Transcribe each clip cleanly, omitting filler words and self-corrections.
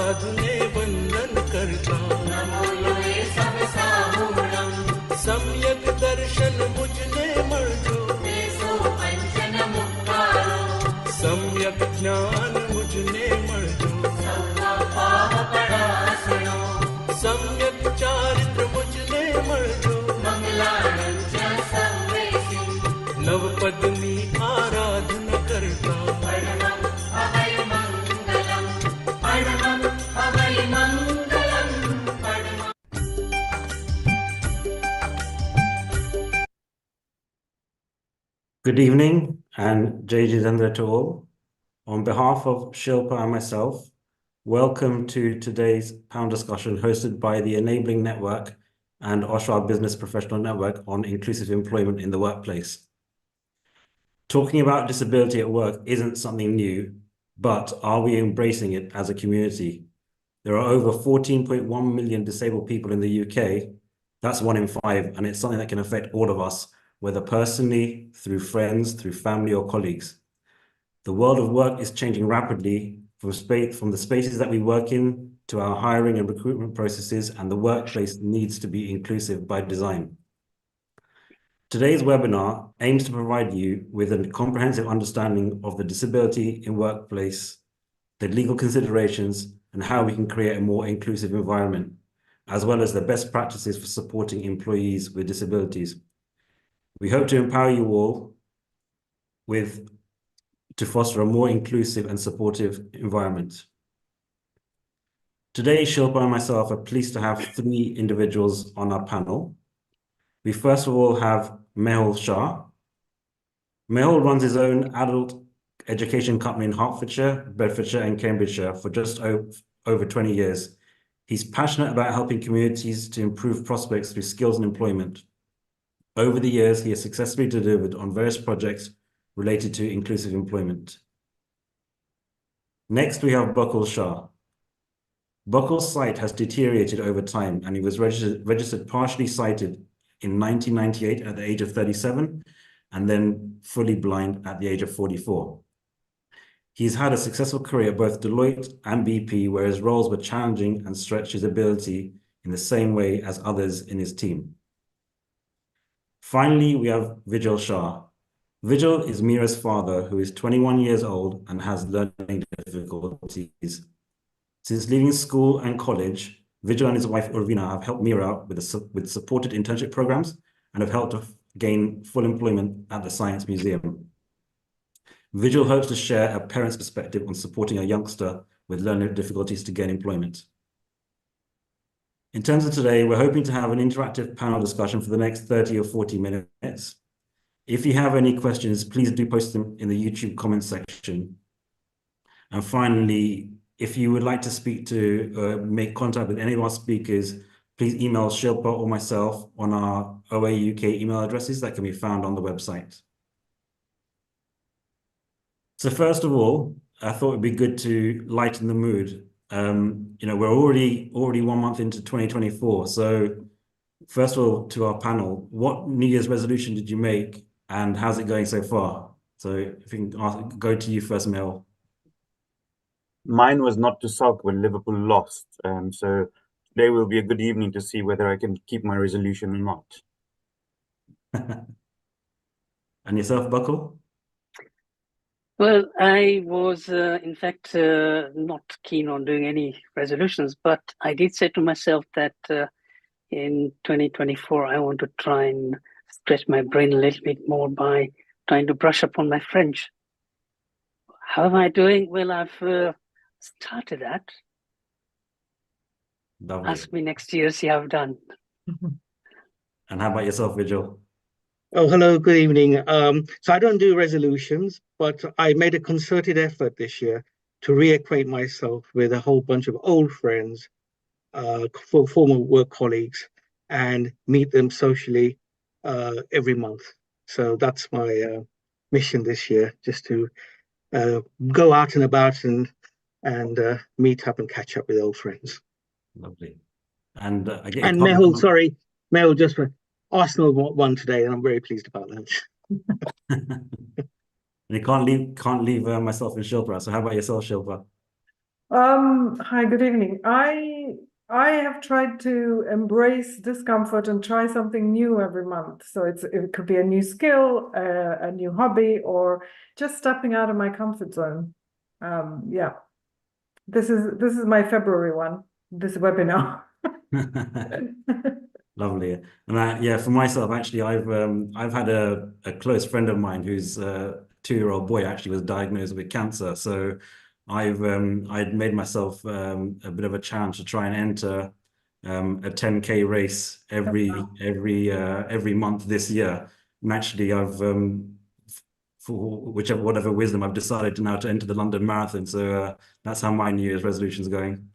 साधुने वंदन करता, नमो लोए सब साहुणम, सम्यक दर्शन मुझने मर्जो, देसो पंचन मुक्तारो, सम्यक ज्ञान मुझने मर्जो, पाव परासनो, सम्यक चारित्र मुझने मर्जो, मंगलानंच संवेशी, नवपदनी आराधन करता, परमं अभय मंगलम, परमं अभय मंगलम, परमं. Good evening and Jai Jitendra to all. On behalf of Shilpa and myself, welcome to today's panel discussion hosted by the Enabling Network and Oshwal Business Professional Network on inclusive employment in the workplace. Talking about disability at work isn't something new, but are we embracing it as a community? There are over 14.1 million disabled people in the UK. That's 1 in 5, and it's something that can affect all of us, whether personally, through friends, through family or colleagues. The world of work is changing rapidly from the spaces that we work in to our hiring and recruitment processes, and the workplace needs to be inclusive by design. Today's webinar aims to provide you with a comprehensive understanding of the disability in workplace, the legal considerations, and how we can create a more inclusive environment, as well as the best practices for supporting employees with disabilities. We hope to empower you all to foster a more inclusive and supportive environment. Today, Shilpa and myself are pleased to have 3 individuals on our panel. We first of all have Mehul Shah. Mehul runs his own adult education company in Hertfordshire, Bedfordshire and Cambridgeshire for just over 20 years. He's passionate about helping communities to improve prospects through skills and employment. Over the years, he has successfully delivered on various projects related to inclusive employment. Next, we have Bakul Shah. Bakul's sight has deteriorated over time, and he was registered partially sighted in 1998 at the age of 37, and then fully blind at the age of 44. He's had a successful career at both Deloitte and BP, where his roles were challenging and stretched his ability in the same way as others in his team. Finally, we have Vijal Shah. Vijal is Mira's father, who is 21 years old and has learning difficulties. Since leaving school and college, Vijal and his wife Urvina have helped Mira with supported internship programs and have helped her gain full employment at the Science Museum. Vijal hopes to share a parent's perspective on supporting a youngster with learning difficulties to gain employment. In terms of today, we're hoping to have an interactive panel discussion for the next 30 or 40 minutes. If you have any questions, please do post them in the YouTube comments section. And finally, if you would like to speak to make contact with any of our speakers, please email Shilpa or myself on our OA UK email addresses that can be found on the website. So first of all, I thought it'd be good to lighten the mood. We're already 1 month into 2024. So first of all, to our panel, what New Year's resolution did you make and how's it going so far? So if we can go to you first, Mel. Mine was not to sulk when Liverpool lost. So today will be a good evening to see whether I can keep my resolution or not. And yourself, Buckle? Well, I was, in fact, not keen on doing any resolutions, but I did say to myself that in 2024, I want to try and stretch my brain a little bit more by trying to brush up on my French. How am I doing? Well, I've started that. Lovely. Ask me next year, see how I've done. And how about yourself, Vijal? Oh, hello, good evening. So I don't do resolutions, but I made a concerted effort this year to reacquaint myself with a whole bunch of old friends, former work colleagues, and meet them socially every month. So that's my mission this year, just to go out and about and meet up and catch up with old friends. Lovely. And Mehul, just for Arsenal won today, and I'm very pleased about that. You can't leave myself and Shilpa. So how about yourself, Shilpa? Hi, good evening. I have tried to embrace discomfort and try something new every month. So it could be a new skill, a new hobby, or just stepping out of my comfort zone. Yeah, this is my February one, this webinar. Lovely. And yeah, for myself, actually, I've had a close friend of mine whose 2-year-old boy actually was diagnosed with cancer. So I'd made myself a bit of a challenge to try and enter a 10K race every month this year. And actually, for whatever wisdom, I've decided to now to enter the London Marathon. So that's how my New Year's resolution is going.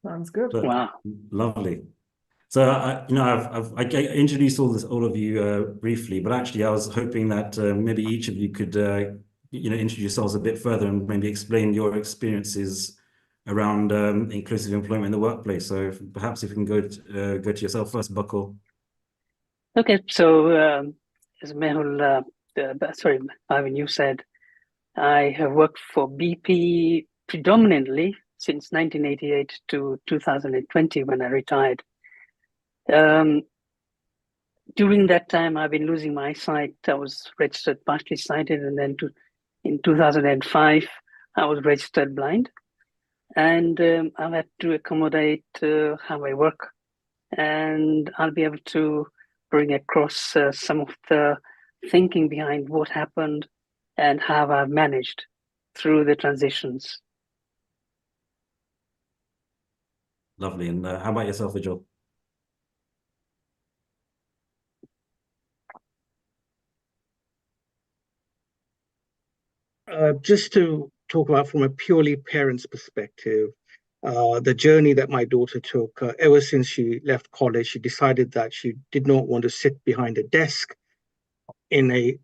Sounds good. So, Wow. lovely. So I introduced all of you briefly, but actually I was hoping that maybe each of you could introduce yourselves a bit further and maybe explain your experiences around inclusive employment in the workplace. So perhaps if you can go to yourself first, Buckle. Okay, so as Mehul, sorry, Ivan, you said, I have worked for BP predominantly since 1988 to 2020 when I retired. During that time, I've been losing my sight. I was registered partially sighted, and then in 2005, I was registered blind. And I've had to accommodate how I work, and I'll be able to bring across some of the thinking behind what happened and how I've managed through the transitions. Lovely. And how about yourself, Vijay? Just to talk about from a purely parent's perspective, the journey that my daughter took ever since she left college. She decided that she did not want to sit behind a desk in a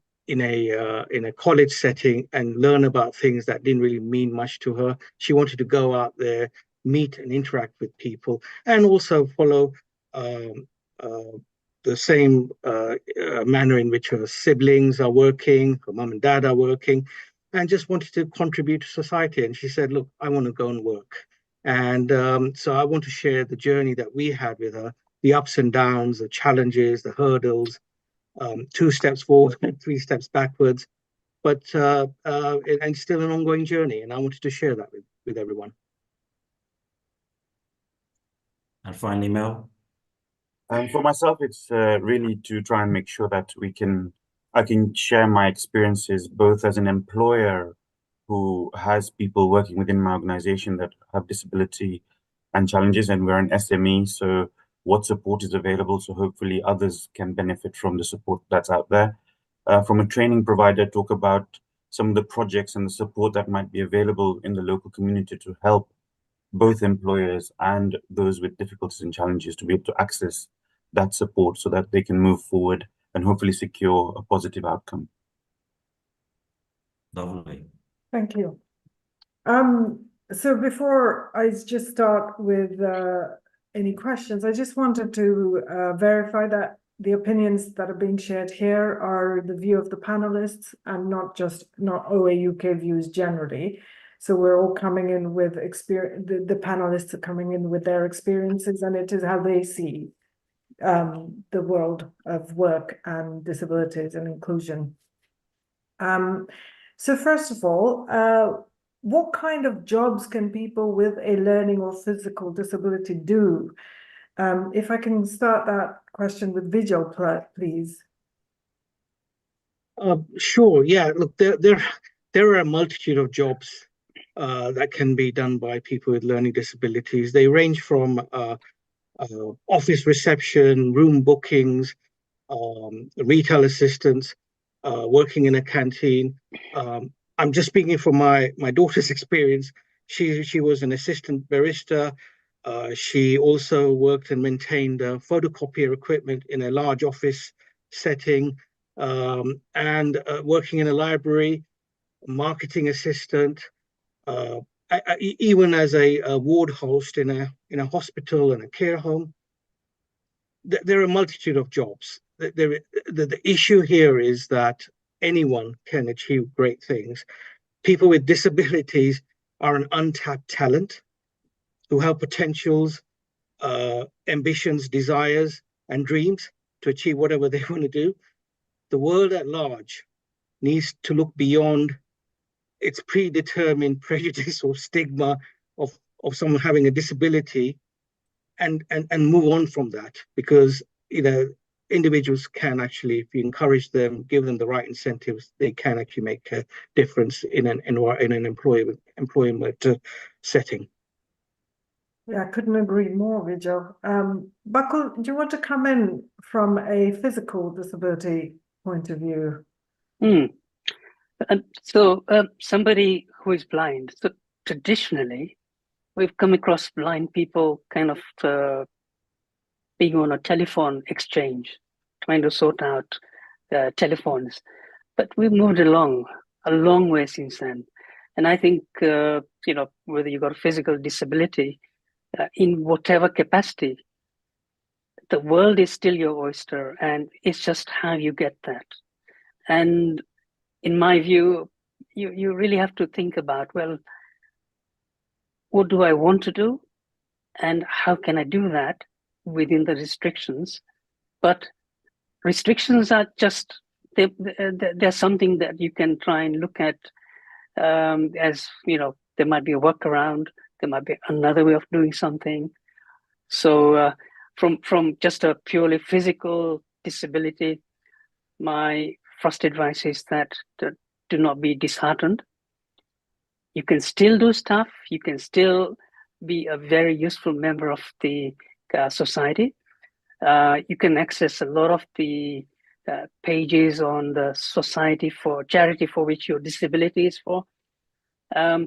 college setting and learn about things that didn't really mean much to her. She wanted to go out there, meet and interact with people, and also follow um, uh, the same manner in which her siblings are working, her mum and dad are working, and just wanted to contribute to society. And she said, "Look, I want to go and work." And so I want to share the journey that we had with her, the ups and downs, the challenges, the hurdles, 2 steps forward and 3 steps backwards, but and still an ongoing journey. And I wanted to share that with everyone. And finally, Mel. For myself, it's really to try and make sure that I can share my experiences both as an employer who has people working within my organization that have disability and challenges, and we're an SME, so what support is available, so hopefully others can benefit from the support that's out there. From a training provider, talk about some of the projects and the support that might be available in the local community to help both employers and those with difficulties and challenges to be able to access that support so that they can move forward and hopefully secure a positive outcome. Lovely. Thank you. So before I just start with any questions, I just wanted to verify that the opinions that are being shared here are the view of the panelists and not OA UK views generally. So we're all coming in with experience, the panelists are coming in with their experiences, and it is how they see the world of work and disabilities and inclusion. So first of all, what kind of jobs can people with a learning or physical disability do? If I can start that question with Vijay, please. Sure. Yeah. Look, there are a multitude of jobs that can be done by people with learning disabilities. They range from office reception, room bookings, retail assistants, working in a canteen. I'm just speaking from my daughter's experience. She was an assistant barista. She also worked and maintained photocopier equipment in a large office setting, and working in a library, marketing assistant, even as a ward host in a hospital and a care home. There are a multitude of jobs. The issue here is that anyone can achieve great things. people with disabilities are an untapped talent who have potentials, ambitions, desires, and dreams to achieve whatever they want to do. The world at large needs to look beyond its predetermined prejudice or stigma of someone having a disability and move on from that, because individuals can actually, if you encourage them, give them the right incentives, they can actually make a difference in an employment setting. Yeah, I couldn't agree more, Vijay. Buckle, do you want to come in from a physical disability point of view? So somebody who is blind, so traditionally, we've come across blind people kind of being on a telephone exchange, trying to sort out telephones. But we've moved along a long way since then. And I think, whether you've got a physical disability, in whatever capacity, the world is still your oyster, and it's just how you get that. And in my view, you really have to think about, well, what do I want to do? And how can I do that within the restrictions? But restrictions are just, they're something that you can try and look at as, there might be a workaround, there might be another way of doing something. So from just a purely physical disability, my first advice is that do not be disheartened. You can still do stuff. You can still be a very useful member of the society. You can access a lot of the pages on the society for charity for which your disability is for.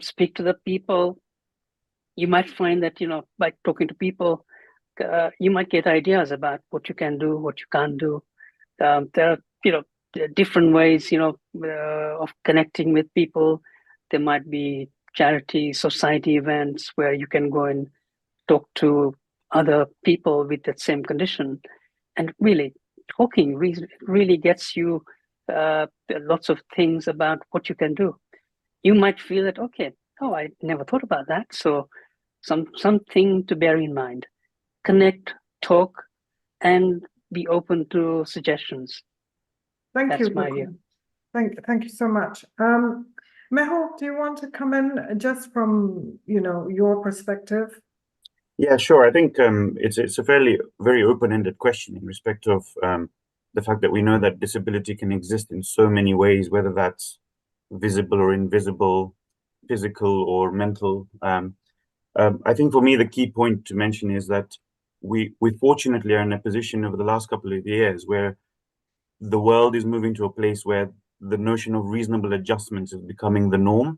Speak to the people. You might find that, by talking to people, you might get ideas about what you can do, what you can't do. There are, different ways, of connecting with people. There might be charity, society events where you can go and talk to other people with that same condition. And really, talking really gets you lots of things about what you can do. You might feel that, okay, I never thought about that. So something to bear in mind. Connect, talk, and be open to suggestions. Thank you, my view. Thank you so much. Mehul, do you want to come in just from your perspective? Yeah, sure. I think it's a very open-ended question in respect of the fact that we know that disability can exist in so many ways, whether that's visible or invisible, physical or mental. I think for me, the key point to mention is that we fortunately are in a position over the last couple of years where the world is moving to a place where the notion of reasonable adjustments is becoming the norm.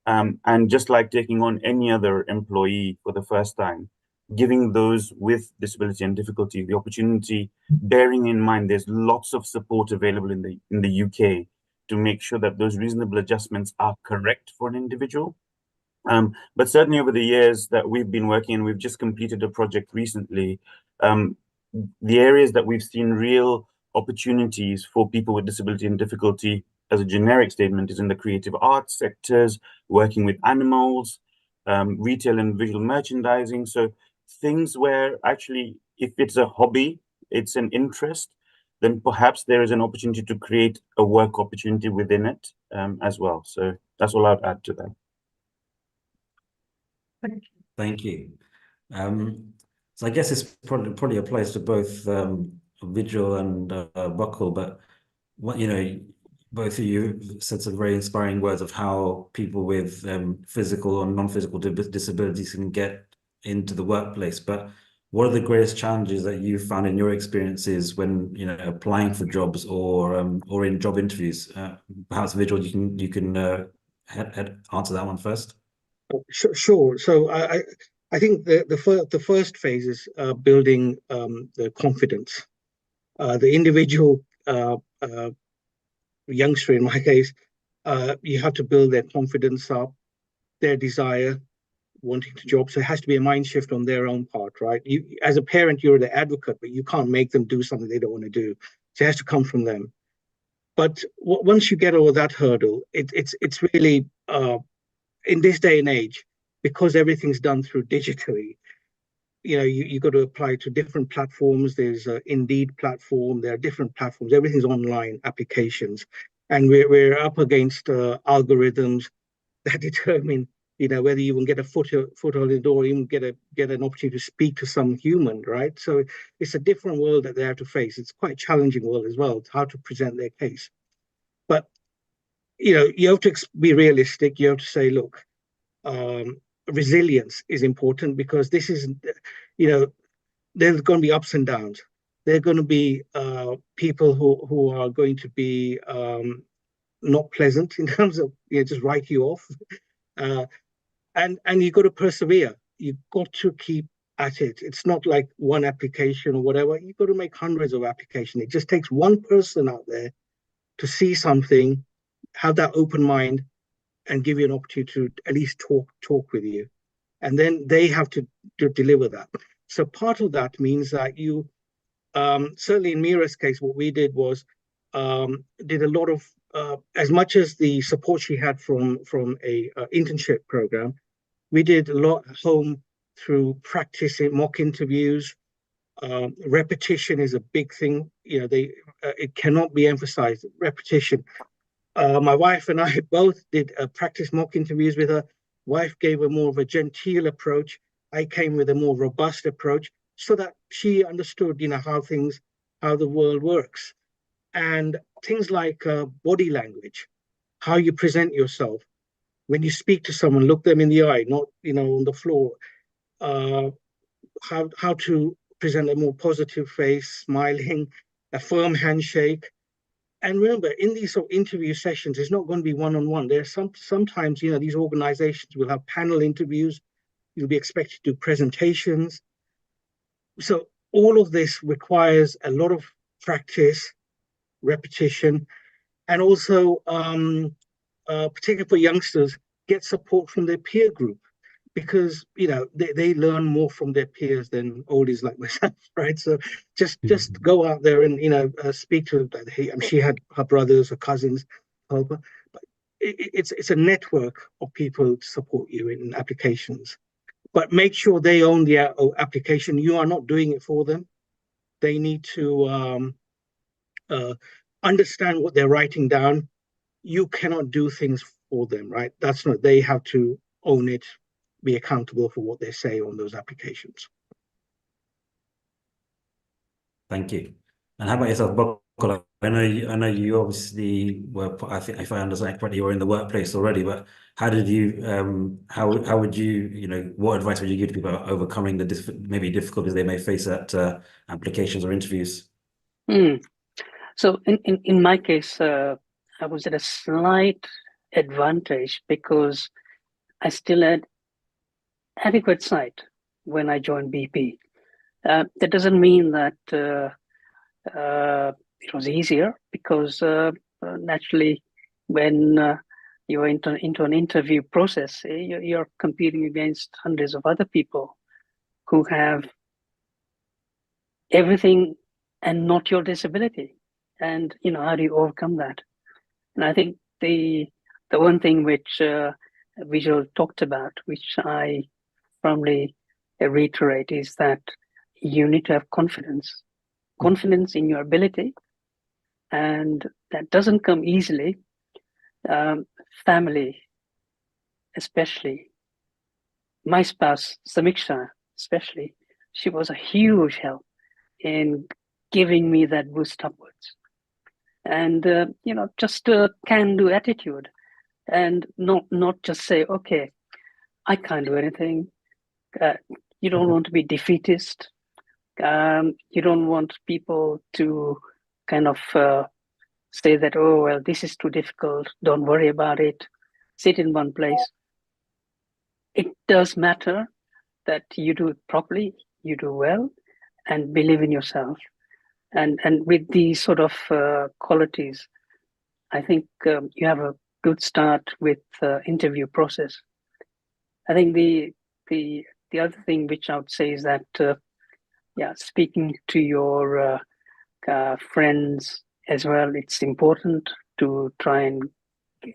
And just like taking on any other employee for the first time, giving those with disability and difficulty the opportunity, bearing in mind there's lots of support available in the UK to make sure that those reasonable adjustments are correct for an individual. But certainly over the years that we've been working, and we've just completed a project recently, the areas that we've seen real opportunities for people with disability and difficulty as a generic statement is in the creative arts sectors, working with animals, retail and visual merchandising. So things where actually, if it's a hobby, it's an interest, then perhaps there is an opportunity to create a work opportunity within it as well. So that's all I'd add to that. Thank you. So I guess it's probably applies to both Vigil and Buckle, but what both of you said some very inspiring words of how people with physical or non-physical disabilities can get into the workplace. But what are the greatest challenges that you found in your experiences when applying for jobs or in job interviews? Perhaps Vigil, you can answer that one first. Sure. So I think the first phase is building the confidence. The individual youngster, in my case, you have to build their confidence up, their desire, wanting to job. So it has to be a mind shift on their own part, right? You, as a parent, you're the advocate, but you can't make them do something they don't want to do. So it has to come from them. But once you get over that hurdle, it's really in this day and age, because everything's done through digitally. You got to apply to different platforms. There's an Indeed platform. There are different platforms. Everything's online applications, and we're up against algorithms that determine whether you will get a foot on the door, or even get an opportunity to speak to some human, right? So it's a different world that they have to face. It's quite a challenging world as well, how to present their case. But you have to be realistic. You have to say, look, resilience is important, because this is, there's going to be ups and downs. There are going to be people who are going to be not pleasant in terms of just write you off, and you've got to persevere. You've got to keep at it. It's not like one application or whatever. You've got to make hundreds of applications. It just takes one person out there to see something, have that open mind, and give you an opportunity to at least talk with you, and then they have to deliver that. So part of that means that you, certainly in Mira's case, what we did was did a lot of, as much as the support she had from a internship program, we did a lot at home through practicing mock interviews. Repetition is a big thing. It cannot be emphasized. Repetition. My wife and I both did practice mock interviews with her. Wife gave a more of a genteel approach. I came with a more robust approach, so that she understood, how the world works. And things like body language, how you present yourself. When you speak to someone, look them in the eye, not, on the floor. How to present a more positive face, smiling, a firm handshake. And remember, in these sort of interview sessions, it's not going to be one-on-one. There's sometimes, these organizations will have panel interviews. You'll be expected to do presentations. So all of this requires a lot of practice, repetition, and also, particularly for youngsters, get support from their peer group, because they learn more from their peers than oldies like myself, right? So just go out there and speak to. She had her brothers, her cousins help her, but it's a network of people to support you in applications. But make sure they own the application. You are not doing it for them. They need to understand what they're writing down. You cannot do things for them, right? That's not. They have to own it, be accountable for what they say on those applications. Thank you. And how about yourself, Bokolo? I know you obviously were, I think, if I understand correctly, you were in the workplace already, but how did you, how would you, what advice would you give to people about overcoming the maybe difficulties they may face at applications or interviews? So in my case, I was at a slight advantage because I still had adequate sight when I joined BP. That doesn't mean that it was easier, because naturally, when you're into an interview process, you're competing against hundreds of other people who have everything and not your disability. And how do you overcome that? And I think the one thing which Vijay talked about, which I firmly reiterate, is that you need to have confidence in your ability, and that doesn't come easily. Family, especially my spouse Samiksha, especially, she was a huge help in giving me that boost upwards. And just a can-do attitude, and not just say, okay, I can't do anything. You don't want to be defeatist. You don't want people to kind of say that, oh, well, this is too difficult, don't worry about it, sit in one place. It does matter that you do it properly, you do well, and believe in yourself. And with these sort of qualities, I think you have a good start with interview process. I think the other thing which I would say is that, speaking to your friends as well, it's important to try and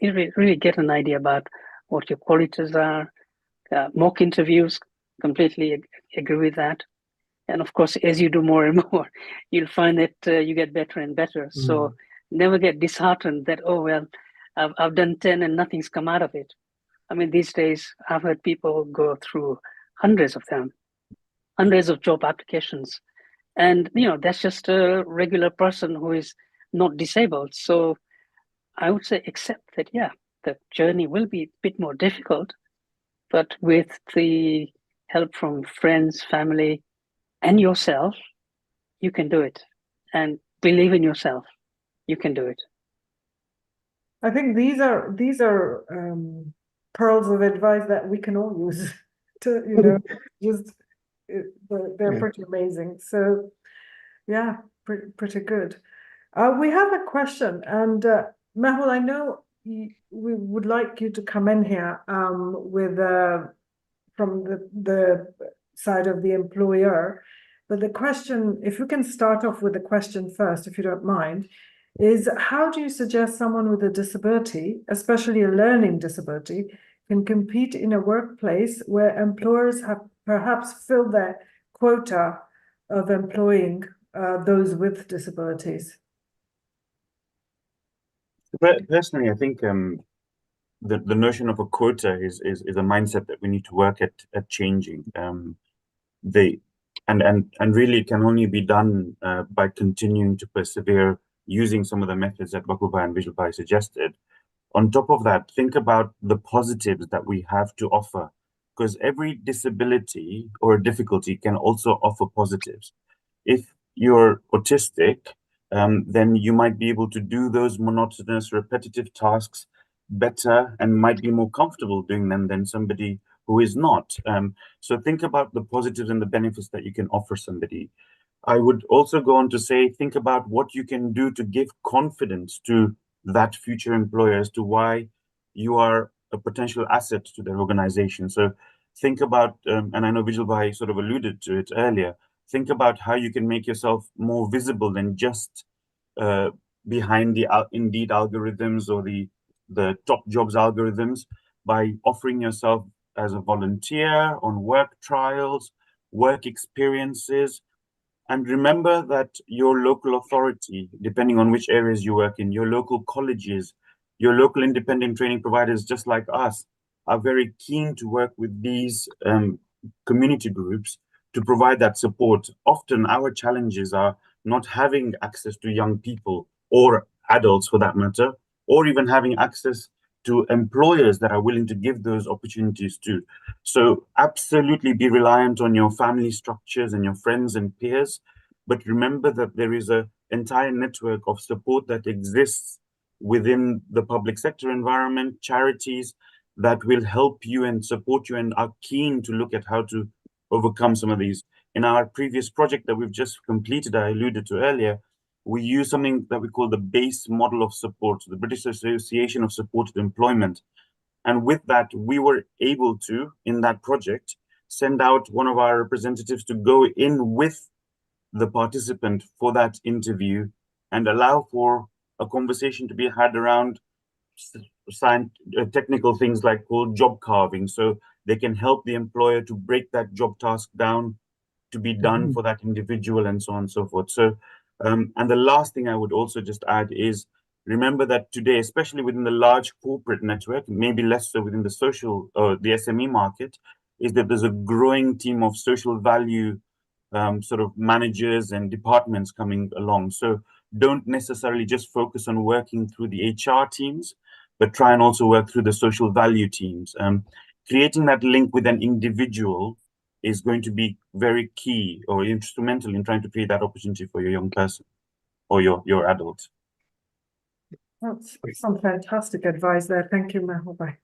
really get an idea about what your qualities are. Mock interviews, completely agree with that. And of course, as you do more and more, you'll find that you get better and better. So never get disheartened that, oh, well, I've done 10 and nothing's come out of it. I mean, these days, I've heard people go through hundreds of them, hundreds of job applications. And, that's just a regular person who is not disabled. So I would say accept that, yeah, the journey will be a bit more difficult, but with the help from friends, family, and yourself, you can do it. And believe in yourself, you can do it. I think these are pearls of advice that we can all use to, just they're pretty amazing. So yeah, pretty good. We have a question, and Mehul, I know we would like you to come in here with from the side of the employer. But the question, if you can start off with the question first, if you don't mind, is how do you suggest someone with a disability, especially a learning disability, can compete in a workplace where employers have perhaps filled their quota of employing those with disabilities? Personally, I think the notion of a quota is a mindset that we need to work at changing. And really it can only be done by continuing to persevere using some of the methods that Bakubai and Vijay suggested. On top of that, think about the positives that we have to offer, because every disability or difficulty can also offer positives. If you're autistic, then you might be able to do those monotonous, repetitive tasks better and might be more comfortable doing them than somebody who is not. So think about the positives and the benefits that you can offer somebody. I would also go on to say, think about what you can do to give confidence to that future employer as to why you are a potential asset to their organization. So think about, and I know Vijay Bhai sort of alluded to it earlier, think about how you can make yourself more visible than just behind the Indeed algorithms or the top jobs algorithms by offering yourself as a volunteer on work trials, work experiences. And remember that your local authority, depending on which areas you work in, your local colleges, your local independent training providers, just like us, are very keen to work with these community groups to provide that support. Often our challenges are not having access to young people or adults for that matter, or even having access to employers that are willing to give those opportunities to. So absolutely be reliant on your family structures and your friends and peers, but remember that there is an entire network of support that exists within the public sector environment, charities that will help you and support you and are keen to look at how to overcome some of these. In our previous project that we've just completed, I alluded to earlier, we use something that we call the BASE model of support, the British Association of Supported Employment. And with that, we were able to, in that project, send out one of our representatives to go in with the participant for that interview and allow for a conversation to be had around technical things like called job carving. So they can help the employer to break that job task down to be done for that individual and so on and so forth. So, and the last thing I would also just add is remember that today, especially within the large corporate network, maybe less so within the social or the SME market, is that there's a growing team of social value sort of managers and departments coming along. So don't necessarily just focus on working through the HR teams, but try and also work through the social value teams. Creating that link with an individual is going to be very key or instrumental in trying to create that opportunity for your young person or your adult. That's some fantastic advice there. Thank you, Mehul Bhai.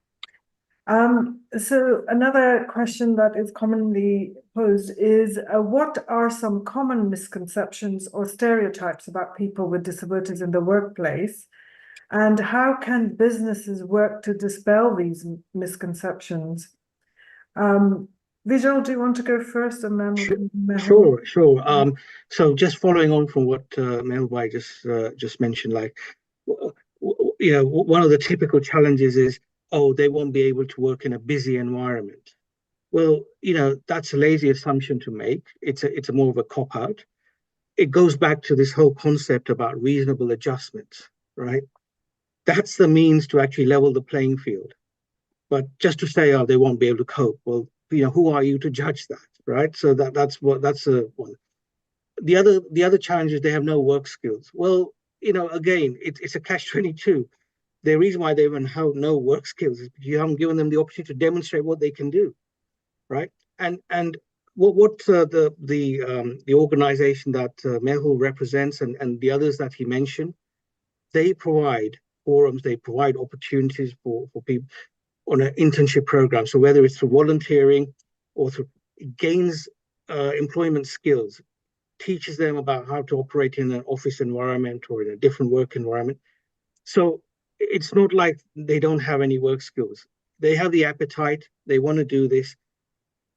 So another question that is commonly posed is, what are some common misconceptions or stereotypes about people with disabilities in the workplace? And how can businesses work to dispel these misconceptions? Vijay, do you want to go first, and then Sure. So just following on from what Melbai just mentioned, like, one of the typical challenges is, oh, they won't be able to work in a busy environment. Well, that's a lazy assumption to make. It's a more of a cop out. It goes back to this whole concept about reasonable adjustments, right? That's the means to actually level the playing field. But just to say, oh, they won't be able to cope. Well, who are you to judge that, right? So that's a one. The other challenge is they have no work skills. Well, again, it's a catch-22. The reason why they even have no work skills is because you haven't given them the opportunity to demonstrate what they can do, right? And what the organization that Mehul represents and the others that he mentioned, they provide forums, they provide opportunities for people on an internship program. So whether it's through volunteering or through, it gains employment skills, teaches them about how to operate in an office environment or in a different work environment. So it's not like they don't have any work skills. They have the appetite, they want to do this,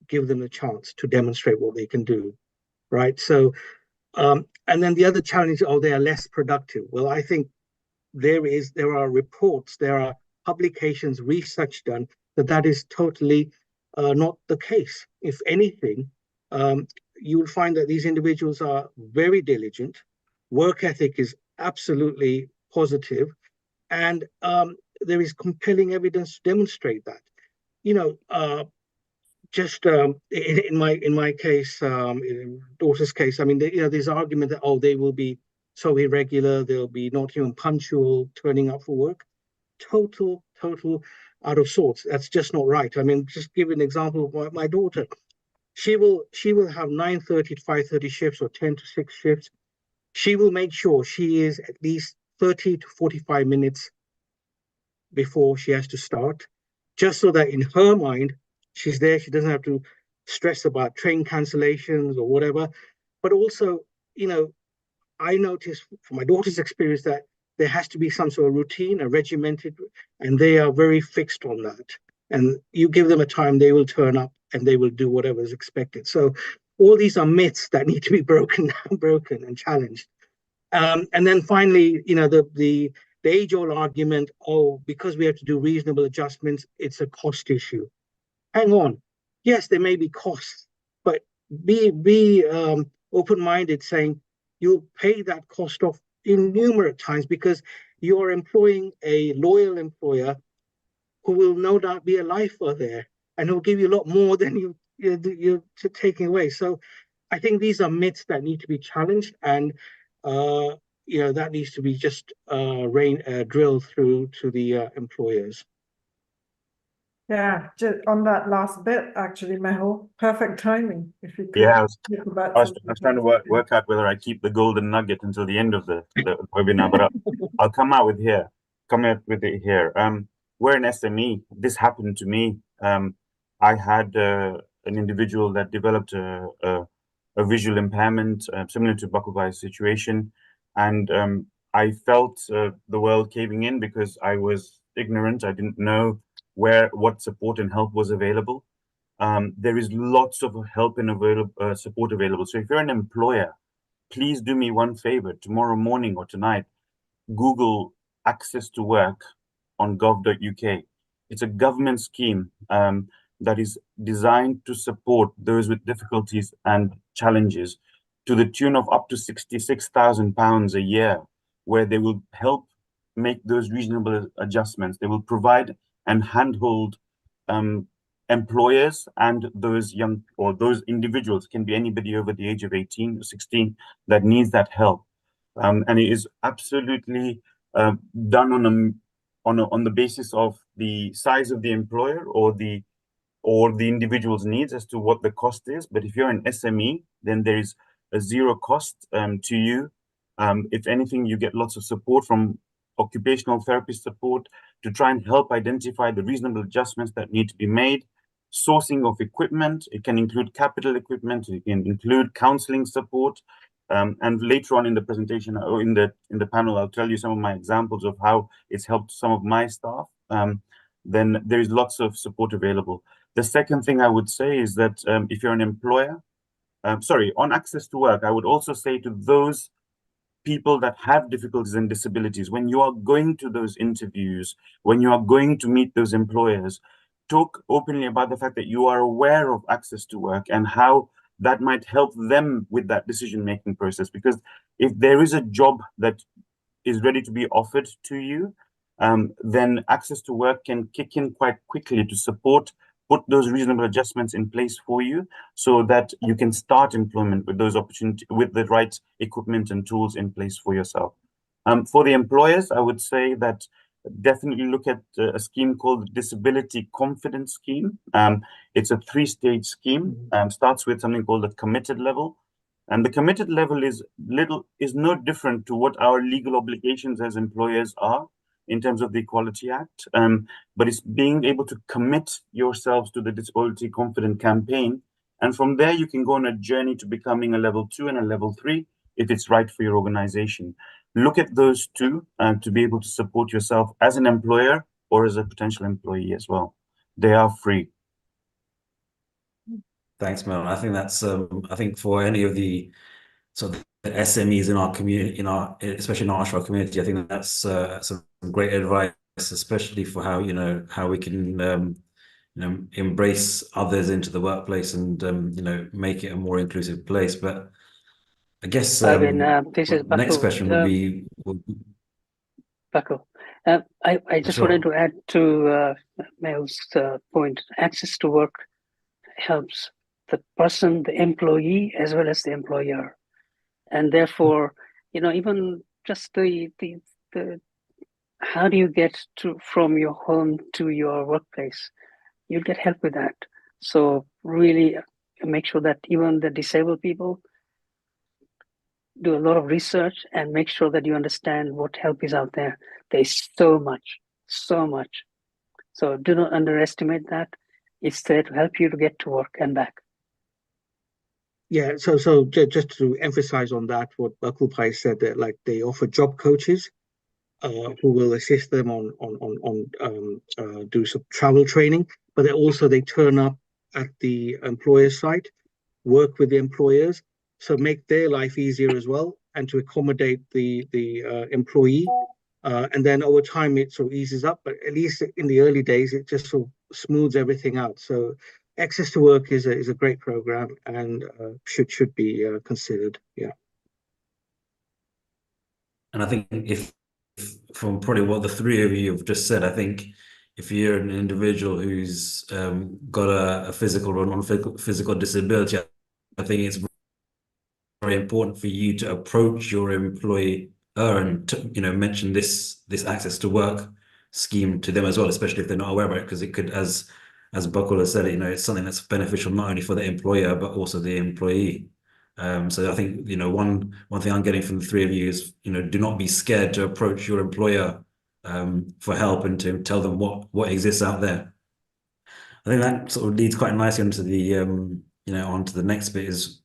give them a chance to demonstrate what they can do, right? So, and then the other challenge, oh, they are less productive. Well, I think there are reports, there are publications, research done that is totally not the case. If anything, you will find that these individuals are very diligent, work ethic is absolutely positive, and there is compelling evidence to demonstrate that. Just in my case, in daughter's case, I mean, there's argument that, oh, they will be so irregular, they'll be not even punctual, turning up for work. Total out of sorts. That's just not right. I mean, just give an example of my daughter. She will have 9:30 to 5:30 shifts or 10 to 6 shifts. She will make sure she is at least 30 to 45 minutes before she has to start, just so that in her mind, she's there. She doesn't have to stress about train cancellations or whatever. But also, I noticed from my daughter's experience that there has to be some sort of routine, a regimented, and they are very fixed on that. And you give them a time, they will turn up and they will do whatever is expected. So all these are myths that need to be broken and challenged. And then finally, the age-old argument, oh, because we have to do reasonable adjustments, it's a cost issue. Hang on. Yes, there may be costs, but be open-minded, saying you'll pay that cost off innumerate times because you're employing a loyal employer who will no doubt be a lifer there and who'll give you a lot more than you're taking away. So I think these are myths that need to be challenged, and that needs to be just drilled through to the employers. Yeah, just on that last bit, actually, Mehul, perfect timing. If you could, Yeah, I was trying to work out whether I keep the golden nugget until the end of the webinar, but I'll come out with it here. We're an SME. This happened to me. I had an individual that developed a visual impairment similar to Bakubai's situation, and I felt the world caving in because I was ignorant. I didn't know what support and help was available. There is lots of help and support available. So if you're an employer, please do me one favor. Tomorrow morning or tonight, Google access to work on gov.uk. It's a government scheme that is designed to support those with difficulties and challenges to the tune of up to £66,000 a year, where they will help make those reasonable adjustments. They will provide and handhold employers and those young or those individuals, can be anybody over the age of 18 or 16 that needs that help. And it is absolutely done on the basis of the size of the employer or the individual's needs as to what the cost is. But if you're an SME, then there is a zero cost to you. If anything, you get lots of support from occupational therapist support to try and help identify the reasonable adjustments that need to be made. Sourcing of equipment, it can include capital equipment, it can include counseling support. And later on in the presentation or in the panel, I'll tell you some of my examples of how it's helped some of my staff. then there is lots of support available. The second thing I would say is that if you're an employer, on access to work, I would also say to those people that have difficulties and disabilities, when you are going to those interviews, when you are going to meet those employers, talk openly about the fact that you are aware of access to work and how that might help them with that decision-making process. Because if there is a job that is ready to be offered to you, then access to work can kick in quite quickly to put those reasonable adjustments in place for you so that you can start employment with those opportunities, with the right equipment and tools in place for yourself. For the employers, I would say that definitely look at a scheme called Disability Confidence Scheme. It's a 3-stage scheme, starts with something called a committed level. And the committed level is no different to what our legal obligations as employers are in terms of the Equality Act, but it's being able to commit yourselves to the Disability Confident campaign. And from there, you can go on a journey to becoming a level 2 and a level 3 if it's right for your organization. Look at those two to be able to support yourself as an employer or as a potential employee as well. They are free. Thanks, Mel. I think that's I think for any of the sort of the SMEs in our community, especially in our Oshwal community, I think that's some great advice, especially for how we can embrace others into the workplace and make it a more inclusive place. But I guess this is the next Bakul. question would be Bakul. I just wanted to add to Mel's point. Access to work helps the person, the employee, as well as the employer, and therefore, even just the how do you get from your home to your workplace? You'll get help with that. So really make sure that even the disabled people do a lot of research and make sure that you understand what help is out there. There's so much. So do not underestimate that. It's there to help you to get to work and back. Yeah, so just to emphasize on that, what Bakul Bhai said, that like they offer job coaches who will assist them on do some travel training, but they turn up at the employer site, work with the employers, so make their life easier as well, and to accommodate the employee. And then over time it sort of eases up, but at least in the early days it just sort of smooths everything out. So access to work is a great program and should be considered. Yeah. And I think if from probably what the three of you have just said, I think if you're an individual who's got a physical or non-physical disability, I think it's very important for you to approach your employer and to, mention this access to work scheme to them as well, especially if they're not aware of it, because it could, as Bakul has said, it's something that's beneficial not only for the employer but also the employee. So I think one thing I'm getting from the three of you is do not be scared to approach your employer for help and to tell them what exists out there. I think that sort of leads quite nicely onto the onto the next bit. Is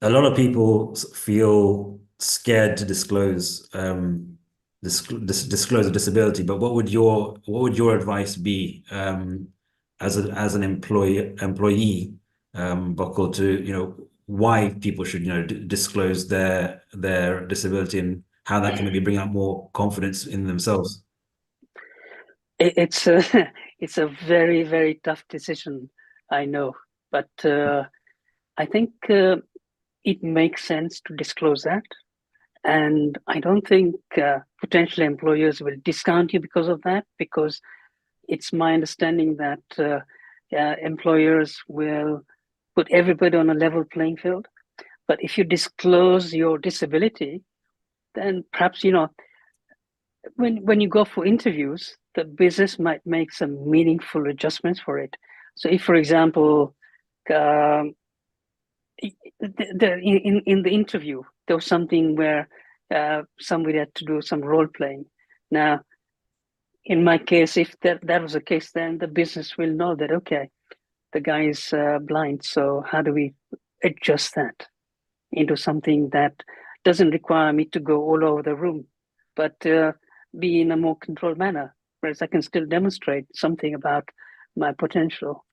a lot of people feel scared to disclose disclose a disability, but what would your advice be as an employee Bakul, to why people should disclose their disability and how that can maybe bring out more confidence in themselves? It's a very, very tough decision, I know, but I think it makes sense to disclose that. And I don't think potential employers will discount you because of that, because it's my understanding that employers will put everybody on a level playing field. But if you disclose your disability, then perhaps, when you go for interviews, the business might make some meaningful adjustments for it. So if, for example, in the interview, there was something where somebody had to do some role playing. Now, in my case, if that was the case, then the business will know that, okay, the guy is blind. So how do we adjust that into something that doesn't require me to go all over the room, but be in a more controlled manner, whereas I can still demonstrate something about my potential.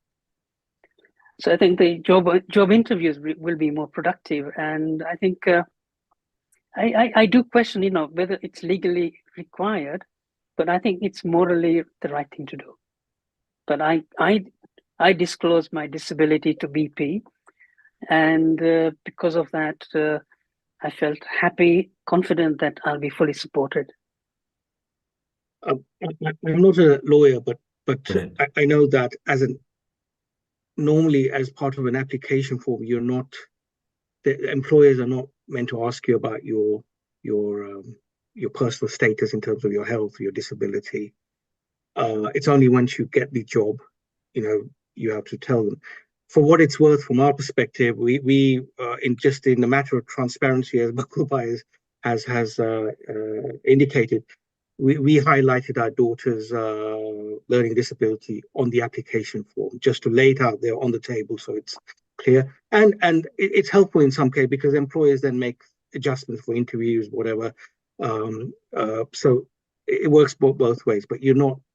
So I think the job interviews will be more productive, and I think I do question, whether it's legally required, but I think it's morally the right thing to do. But I disclose my disability to BP, and because of that, I felt happy, confident that I'll be fully supported. I'm not a lawyer, but Brilliant. I know that normally as part of an application form, the employers are not meant to ask you about your personal status in terms of your health, your disability. It's only once you get the job, you have to tell them. For what it's worth, from our perspective, we in the matter of transparency, as Bakubai has indicated, we highlighted our daughter's learning disability on the application form just to lay it out there on the table so it's clear. And it's helpful in some cases because employers then make adjustments for interviews, whatever. So it works both ways. But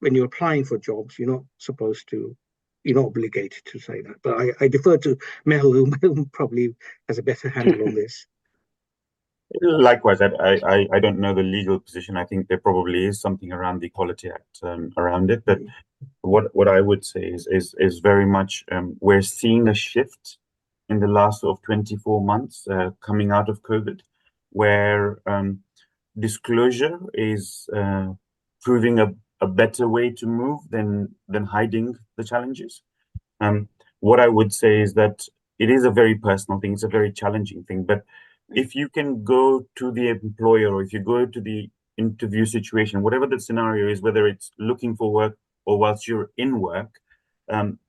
when you're applying for jobs, you're not obligated to say that. But I defer to Mehul, who probably has a better handle on this. Likewise, I don't know the legal position. I think there probably is something around the Equality Act around it. But what I would say is very much we're seeing a shift in the last sort of 24 months coming out of COVID, where disclosure is proving a better way to move than hiding the challenges. What I would say is that it is a very personal thing. It's a very challenging thing. But if you can go to the employer, or if you go to the interview situation, whatever the scenario is, whether it's looking for work or whilst you're in work,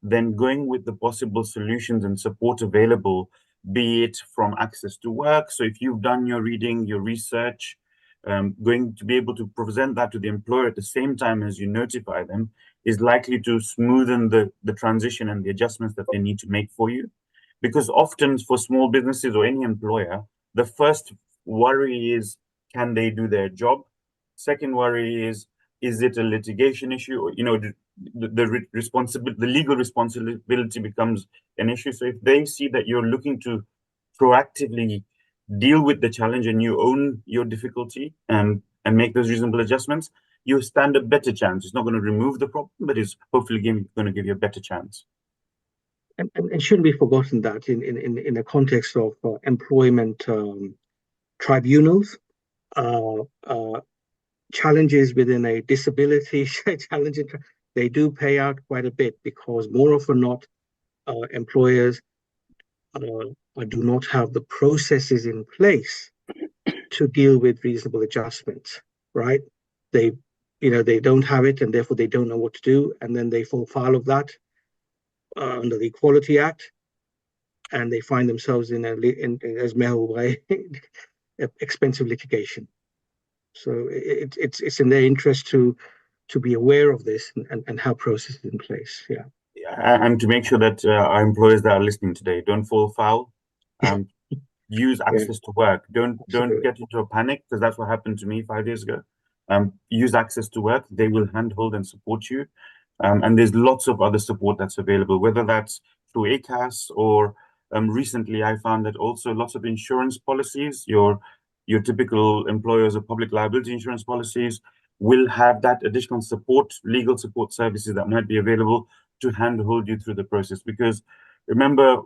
then going with the possible solutions and support available, be it from access to work. So if you've done your reading, your research, going to be able to present that to the employer at the same time as you notify them is likely to smoothen the transition and the adjustments that they need to make for you. Because often for small businesses or any employer, the first worry is, can they do their job? Second worry is it a litigation issue? Or, the legal responsibility becomes an issue. So if they see that you're looking to proactively deal with the challenge and you own your difficulty and make those reasonable adjustments, you stand a better chance. It's not going to remove the problem, but it's hopefully going to give you a better chance. And it shouldn't be forgotten that in the context of employment tribunals, challenges within a disability challenge, they do pay out quite a bit because more often not, employers do not have the processes in place to deal with reasonable adjustments, right? They don't have it, and therefore they don't know what to do, and then they fall foul of that under the Equality Act, and they find themselves in as Mehul expensive litigation. So it's in their interest to be aware of this and have processes in place. Yeah. And to make sure that our employers that are listening today don't fall foul, use access to work. Don't get into a panic, because that's what happened to me 5 years ago. Use access to work. They will handhold and support you. And there's lots of other support that's available, whether that's through ACAS or recently I found that also lots of insurance policies, your typical employers or public liability insurance policies will have that additional support, legal support services that might be available to handhold you through the process. Because remember,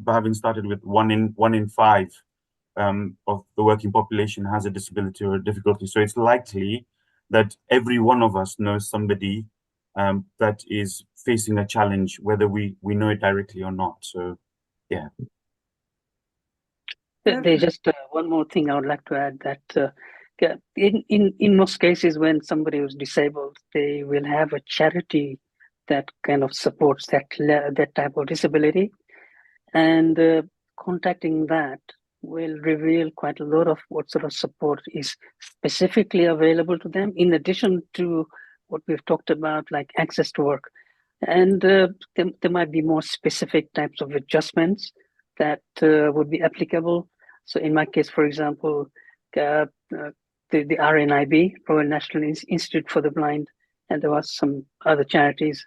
having started with one in five of the working population has a disability or a difficulty. So it's likely that every one of us knows somebody that is facing a challenge, whether we know it directly or not. So, yeah. There's just one more thing I would like to add, that in most cases when somebody is disabled, they will have a charity that kind of supports that type of disability, and contacting that will reveal quite a lot of what sort of support is specifically available to them, in addition to what we've talked about, like access to work. And there might be more specific types of adjustments that would be applicable. So in my case, for example, the RNIB, Royal National Institute for the Blind, and there was some other charities,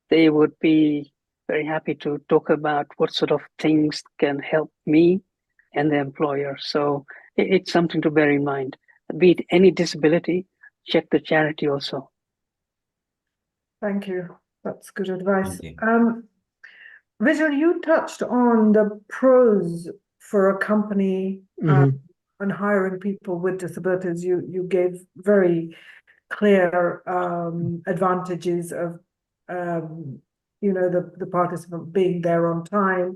they would be very happy to talk about what sort of things can help me and the employer. So it's something to bear in mind. Be it any disability, check the charity also. Thank you. That's good advice. Thank you. Vijay, you touched on the pros for a company and hiring people with disabilities. You gave very clear advantages of the participant being there on time,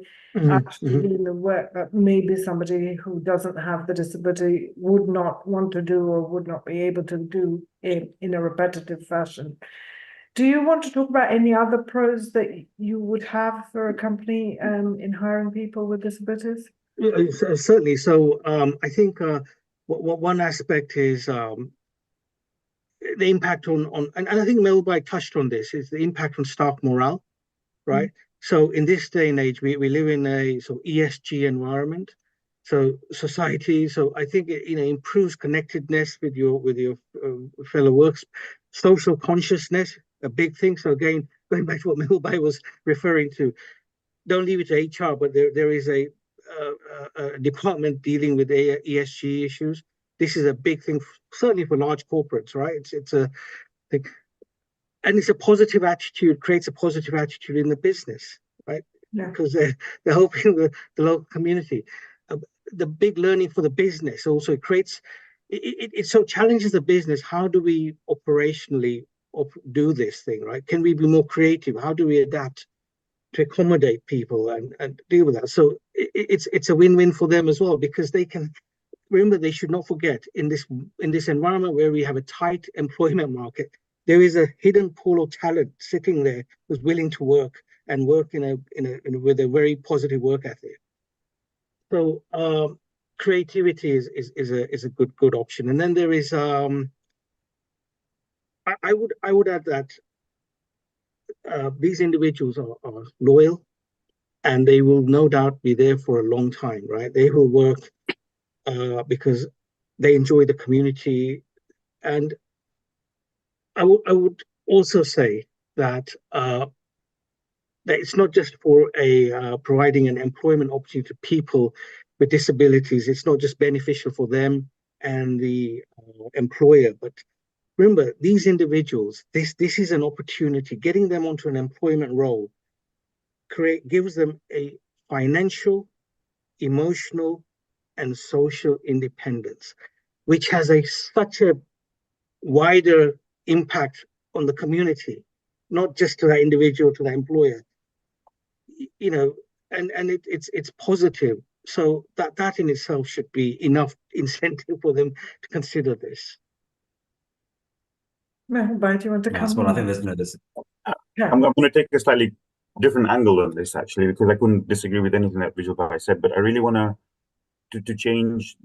actually doing the work that maybe somebody who doesn't have the disability would not want to do or would not be able to do in a repetitive fashion. Do you want to talk about any other pros that you would have for a company in hiring people with disabilities? Certainly. So I think what one aspect is the impact on and I think Melbai touched on this, is the impact on staff morale, right? So in this day and age, we live in a ESG environment, so society. So I think it improves connectedness with your fellow works, social consciousness, a big thing. So again, going back to what Melbai was referring to, don't leave it to HR, but there is a department dealing with ESG issues. This is a big thing, certainly for large corporates, right? It's a thing. And it's a positive attitude, creates a positive attitude in the business, right? Yeah. Because they're helping the local community. The big learning for the business also, it so challenges the business. How do we operationally do this thing, right? Can we be more creative? How do we adapt to accommodate people and deal with that? So it's a win-win for them as well, because they can remember, they should not forget, in this environment where we have a tight employment market, there is a hidden pool of talent sitting there who's willing to work and work with a very positive work ethic. So creativity is a good option. And then there is I would add that these individuals are loyal, and they will no doubt be there for a long time, right? They will work because they enjoy the community. And I would also say that that it's not just for providing an employment opportunity to people with disabilities. It's not just beneficial for them and the employer, but remember, these individuals, this is an opportunity. Getting them onto an employment role gives them a financial, emotional, and social independence, which has such a wider impact on the community, not just to that individual, to that employer. And it's positive. So that in itself should be enough incentive for them to consider this. Melbai, do you want to come Well, I in? think there's Yeah. I'm going to take a slightly different angle on this, actually, because I couldn't disagree with anything that Vijay said, but I really want to change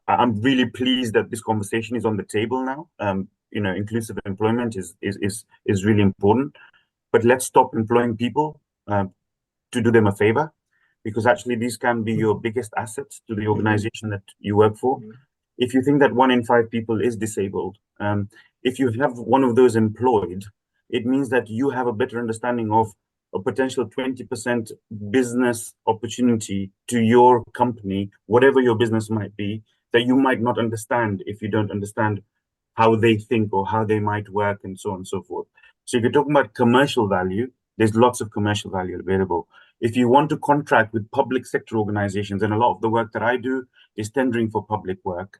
I'm really pleased that this conversation is on the table now. Inclusive employment is really important, but let's stop employing people to do them a favor, because actually these can be your biggest assets to the organization that you work for. If you think that 1 in 5 people is disabled, if you have one of those employed, it means that you have a better understanding of a potential 20% business opportunity to your company, whatever your business might be, that you might not understand if you don't understand how they think or how they might work, and so on and so forth. So if you're talking about commercial value, there's lots of commercial value available. If you want to contract with public sector organizations, and a lot of the work that I do is tendering for public work,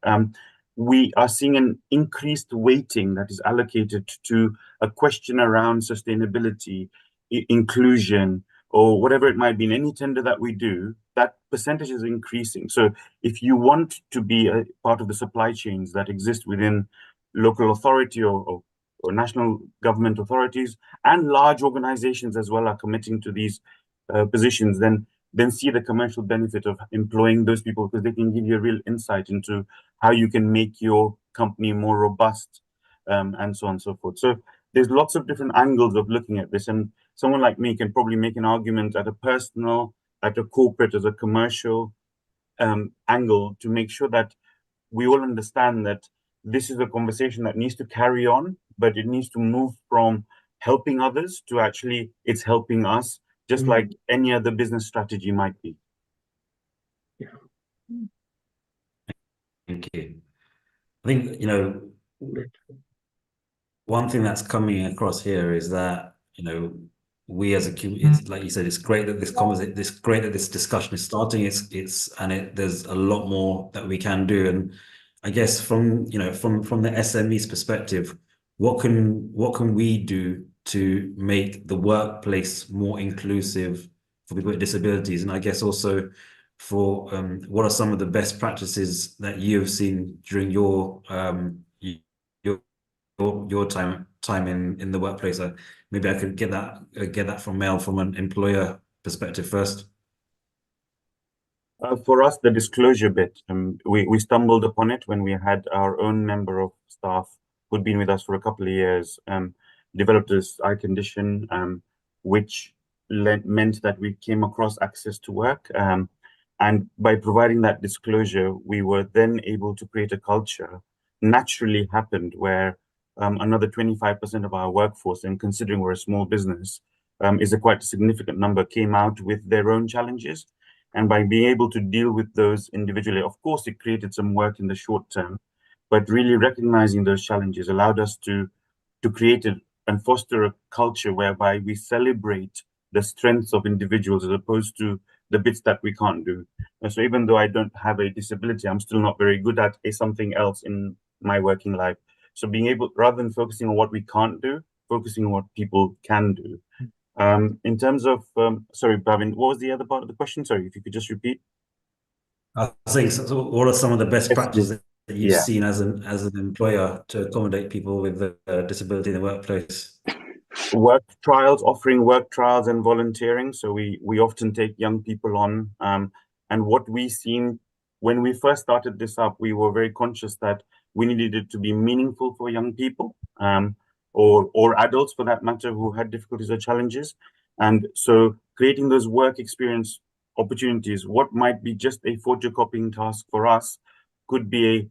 we are seeing an increased weighting that is allocated to a question around sustainability, inclusion, or whatever it might be. In any tender that we do, that percentage is increasing. So if you want to be a part of the supply chains that exist within local authority or national government authorities, and large organizations as well are committing to these positions, then see the commercial benefit of employing those people, because they can give you a real insight into how you can make your company more robust, and so on and so forth. So there's lots of different angles of looking at this, and someone like me can probably make an argument at a personal, at a corporate, as a commercial angle, to make sure that we all understand that this is a conversation that needs to carry on, but it needs to move from helping others to actually it's helping us, just like any other business strategy might be. Thank you. I think, one thing that's coming across here is that, we as a community, like you said, it's great that this discussion is starting. There's a lot more that we can do. And I guess from the SME's perspective, what can we do to make the workplace more inclusive for people with disabilities? And I guess also for what are some of the best practices that you have seen during your time in the workplace? Maybe I could get that from Mel from an employer perspective first. For us, the disclosure bit, we stumbled upon it when we had our own member of staff who'd been with us for a couple of years, developed this eye condition, which meant that we came across access to work. And by providing that disclosure, we were then able to create a culture naturally happened where another 25% of our workforce, and considering we're a small business, is a quite significant number, came out with their own challenges. And by being able to deal with those individually, of course, it created some work in the short term, but really recognizing those challenges allowed us to create and foster a culture whereby we celebrate the strengths of individuals as opposed to the bits that we can't do. And so even though I don't have a disability, I'm still not very good at something else in my working life. So being able, rather than focusing on what we can't do, focusing on what people can do. In terms of, sorry, Bhavin, what was the other part of the question? Sorry, if you could just repeat. I think, so what are some of the best practices that you've Yeah. seen as an employer to accommodate people with a disability in the workplace? Work trials, offering work trials and volunteering. So we often take young people on. And what we seen when we first started this up, we were very conscious that we needed it to be meaningful for young people, or adults for that matter, who had difficulties or challenges. And so creating those work experience opportunities, what might be just a photocopying task for us could be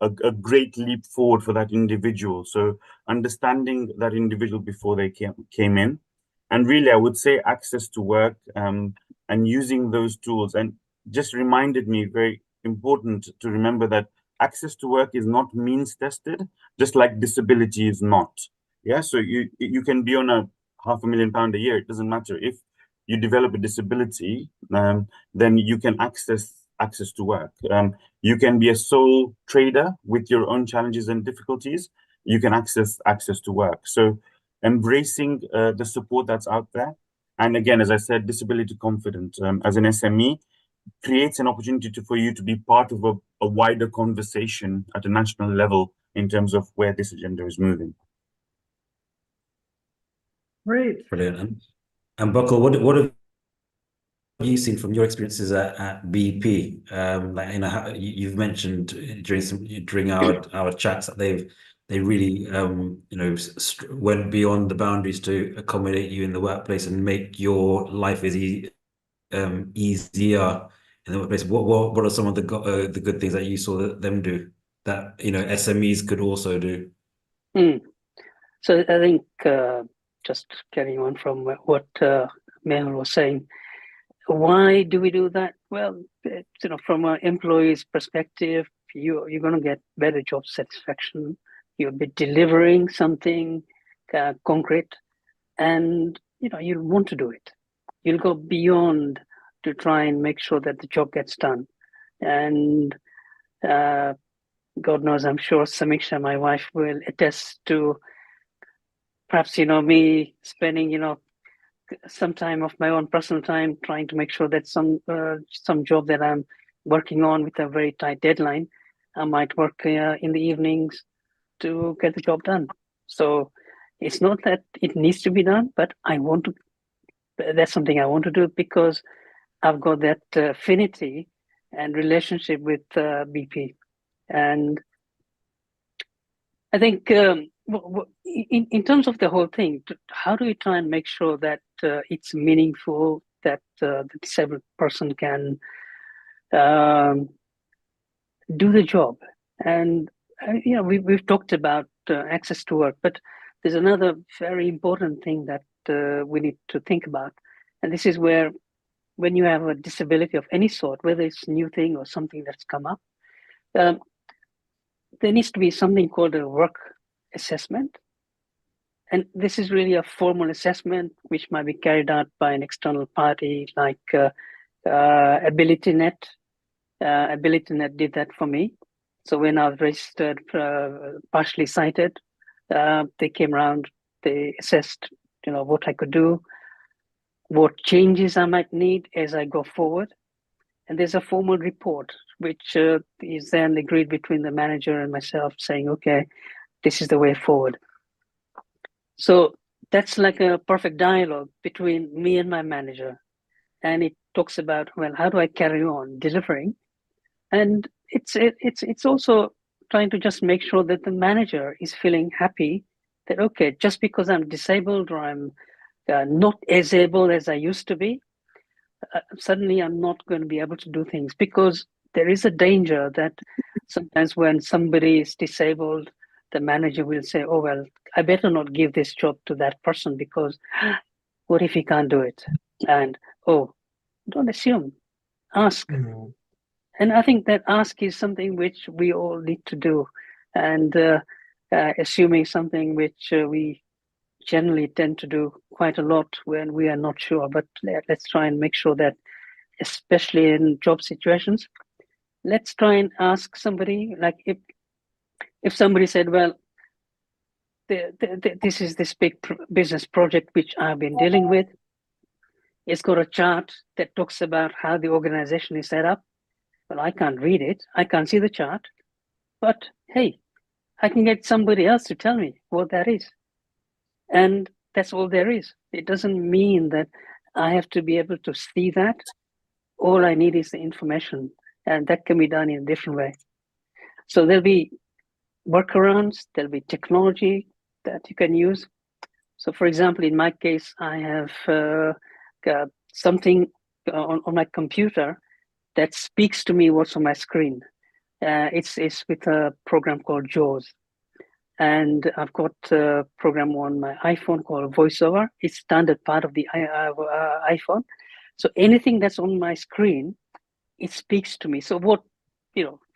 a great leap forward for that individual. So understanding that individual before they came in, and really I would say access to work, and using those tools, and just reminded me, very important to remember that access to work is not means tested, just like disability is not. Yeah, so you can be on a £500,000 a year, it doesn't matter. If you develop a disability, then you can access to work. You can be a sole trader with your own challenges and difficulties. You can access to work. So embracing the support that's out there. And again, as I said, disability confident as an SME creates an opportunity for you to be part of a wider conversation at a national level in terms of where this agenda is moving. Great. Brilliant. And Buckle, what have you seen from your experiences at BP? Like, you've mentioned during our chats that they really went beyond the boundaries to accommodate you in the workplace and make your life easier in the workplace. What are some of the good things that you saw them do that SMEs could also do? So I think just carrying on from what Mehul was saying, why do we do that? Well, from an employee's perspective, you're going to get better job satisfaction. You'll be delivering something concrete, and you'll want to do it. You'll go beyond to try and make sure that the job gets done. And God knows, I'm sure Samiksha, my wife, will attest to perhaps me spending some time of my own personal time trying to make sure that some job that I'm working on with a very tight deadline, I might work in the evenings to get the job done. So it's not that it needs to be done, but I want to. That's something I want to do because I've got that affinity and relationship with BP, and I think in terms of the whole thing, how do we try and make sure that it's meaningful, that the disabled person can do the job? And we've talked about access to work. But there's another very important thing that we need to think about. And this is where, when you have a disability of any sort, whether it's a new thing or something that's come up, there needs to be something called a work assessment. And this is really a formal assessment which might be carried out by an external party like AbilityNet. AbilityNet did that for me. So when I was registered, partially sighted, they came around, they assessed, what I could do, what changes I might need as I go forward. And there's a formal report, which is then agreed between the manager and myself saying, okay, this is the way forward. So that's like a perfect dialogue between me and my manager. And it talks about, well, how do I carry on delivering? And it's also trying to just make sure that the manager is feeling happy that, okay, just because I'm disabled or I'm not as able as I used to be, suddenly I'm not going to be able to do things, because there is a danger that sometimes when somebody is disabled, the manager will say, oh, well, I better not give this job to that person because what if he can't do it? And, oh, don't assume, ask. And I think that ask is something which we all need to do. And assuming something which we generally tend to do quite a lot when we are not sure. But let's try and make sure that, especially in job situations, let's try and ask somebody, like if somebody said, well, this is this big business project which I've been dealing with. It's got a chart that talks about how the organization is set up. Well, I can't read it. I can't see the chart. But hey, I can get somebody else to tell me what that is. And that's all there is. It doesn't mean that I have to be able to see that. All I need is the information, and that can be done in a different way. So there'll be workarounds, there'll be technology that you can use. So for example, in my case, I have something on my computer that speaks to me what's on my screen. It's with a program called JAWS. And I've got a program on my iPhone called VoiceOver. It's standard part of the iPhone. So anything that's on my screen, it speaks to me. So what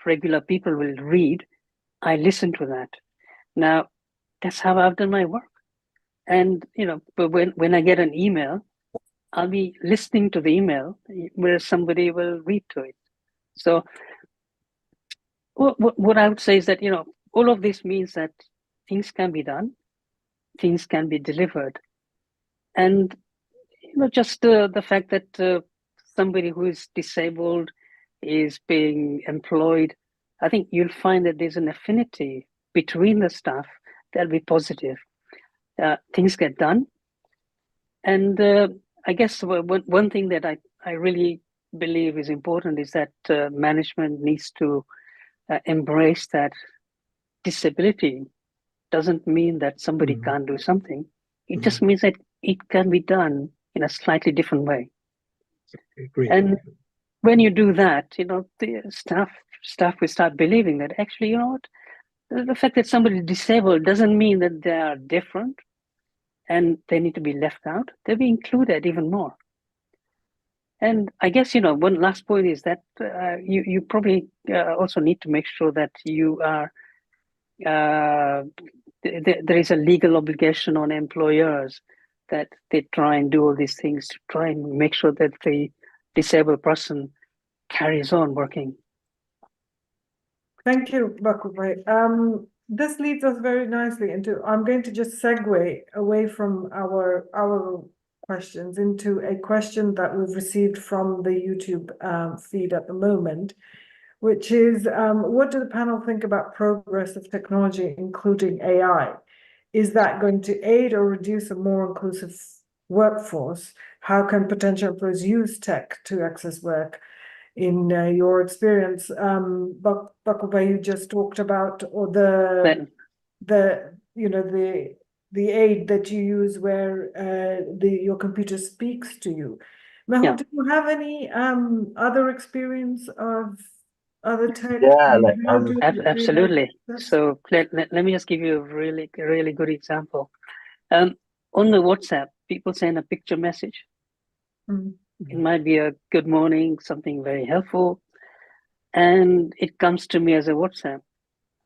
regular people will read, I listen to that. Now, that's how I've done my work. And but when I get an email, I'll be listening to the email where somebody will read to it. So what I would say is that all of this means that things can be done, things can be delivered, and just the fact that somebody who is disabled is being employed, I think you'll find that there's an affinity between the staff that'll be positive. Things get done, and I guess one thing that I really believe is important is that management needs to embrace that disability doesn't mean that somebody can't do something. It just means that it can be done in a slightly different way. Agree. And when you do that, the staff will start believing that actually, what? The fact that somebody is disabled doesn't mean that they are different and they need to be left out. They'll be included even more. And I guess, one last point is that you probably also need to make sure that you are there is a legal obligation on employers that they try and do all these things to try and make sure that the disabled person carries on working. Thank you, Bakubhai. This leads us very nicely into, I'm going to just segue away from our questions into a question that we've received from the YouTube feed at the moment, which is, what do the panel think about progress of technology, including AI? Is that going to aid or reduce a more inclusive workforce? How can potential employers use tech to access work? In your experience, Bakubhai, you just talked about, or the aid that you use where your computer speaks to you. Mehul, do you have any other experience of other tech? Yeah, And like how do you Absolutely. realize So let me just give you a really good example. On the WhatsApp, people send a picture message. Mm. It might be a good morning, something very helpful, and it comes to me as a WhatsApp.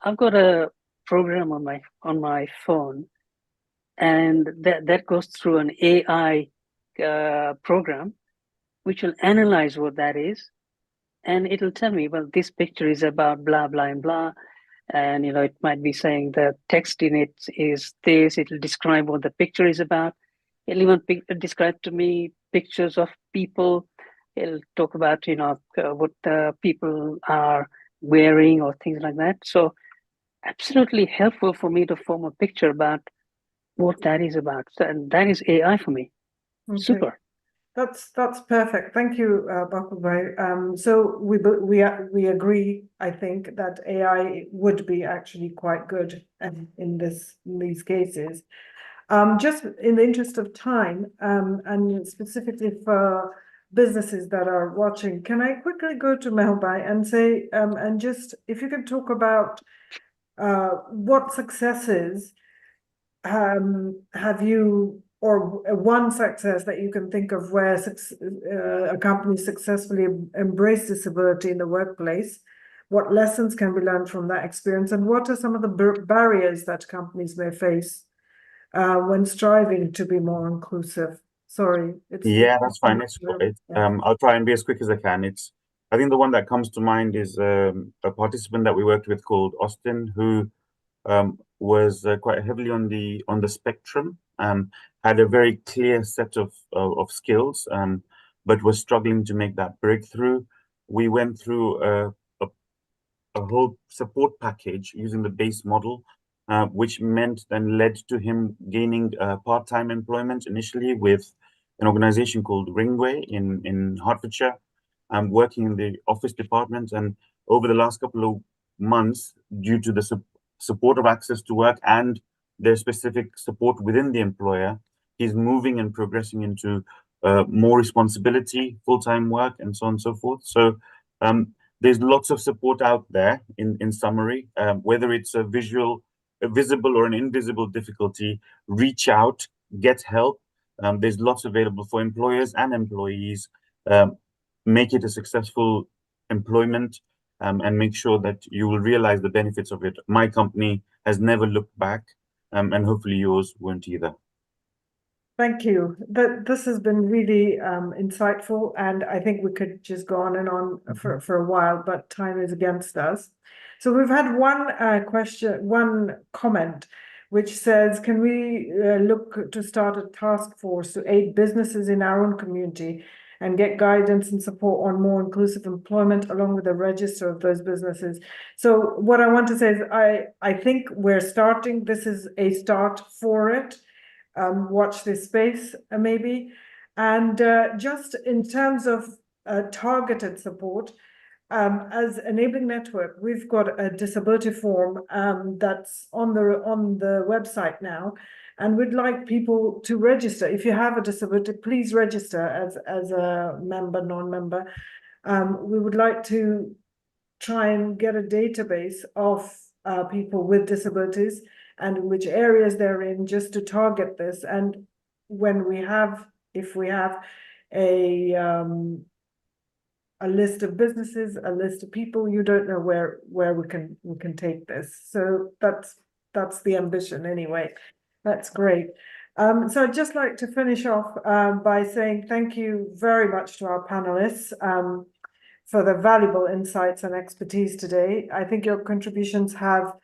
I've got a program on my phone, and that goes through an AI program, which will analyze what that is, and it'll tell me, well, this picture is about blah blah and blah, and it might be saying the text in it is this. It'll describe what the picture is about. It'll even describe to me pictures of people. It'll talk about what the people are wearing or things like that. So absolutely helpful for me to form a picture about what that is about. So, and that is AI for me. Okay. Super. That's perfect. Thank you, Bakubai. So we agree, I think, that AI would be actually quite good in these cases. Just in the interest of time, and specifically for businesses that are watching, can I quickly go to Melbai and say, and just if you could talk about what successes have you, or one success that you can think of where a company successfully embraced disability in the workplace? What lessons can be learned from that experience, and what are some of the barriers that companies may face when striving to be more inclusive? Sorry, yeah, that's fine. I'll try and be as quick as I can. I think the one that comes to mind is a participant that we worked with called Austin, who was quite heavily on the spectrum, had a very clear set of skills, but was struggling to make that breakthrough. We went through a whole support package using the base model, which meant then led to him gaining part-time employment initially with an organization called Ringway in Hertfordshire, working in the office department. And over the last couple of months, due to the supportive access to work and their specific support within the employer, he's moving and progressing into more responsibility, full-time work, and so on and so forth. So there's lots of support out there in summary, whether it's a visible or an invisible difficulty, reach out, get help. There's lots available for employers and employees. Make it a successful employment, and make sure that you will realize the benefits of it. My company has never looked back, and hopefully yours won't either. Thank you. This has been really insightful, and I think we could just go on and on for a while, but time is against us. So we've had one comment, which says, can we look to start a task force to aid businesses in our own community and get guidance and support on more inclusive employment along with a register of those businesses? So what I want to say is I think we're starting, this is a start for it. Watch this space, maybe. And just in terms of targeted support, as Enabling Network, we've got a disability form that's on the website now, and we'd like people to register. If you have a disability, please register as a member, non-member. We would like to try and get a database of people with disabilities and which areas they're in, just to target this. And when if we have a list of businesses, a list of people, you don't know where we can take this. So that's the ambition anyway. That's great. So I'd just like to finish off by saying thank you very much to our panelists for the valuable insights and expertise today. I think your contributions have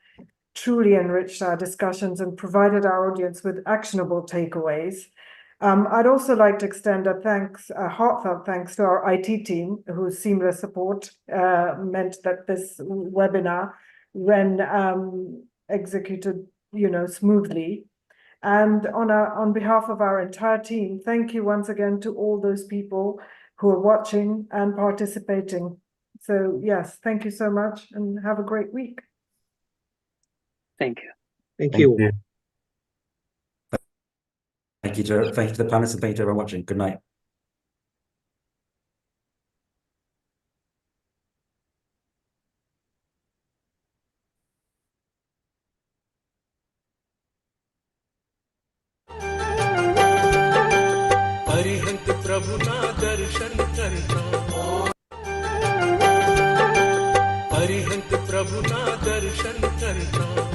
truly enriched our discussions and provided our audience with actionable takeaways. I'd also like to extend a heartfelt thanks to our IT team, whose seamless support meant that this webinar ran executed, smoothly. And on behalf of our entire team, thank you once again to all those people who are watching and participating. So yes, thank you so much and have a great week. Thank you. Thank you. Thank you to the panelists, and thank you to everyone watching. Good night. प्रभुना दर्शन करता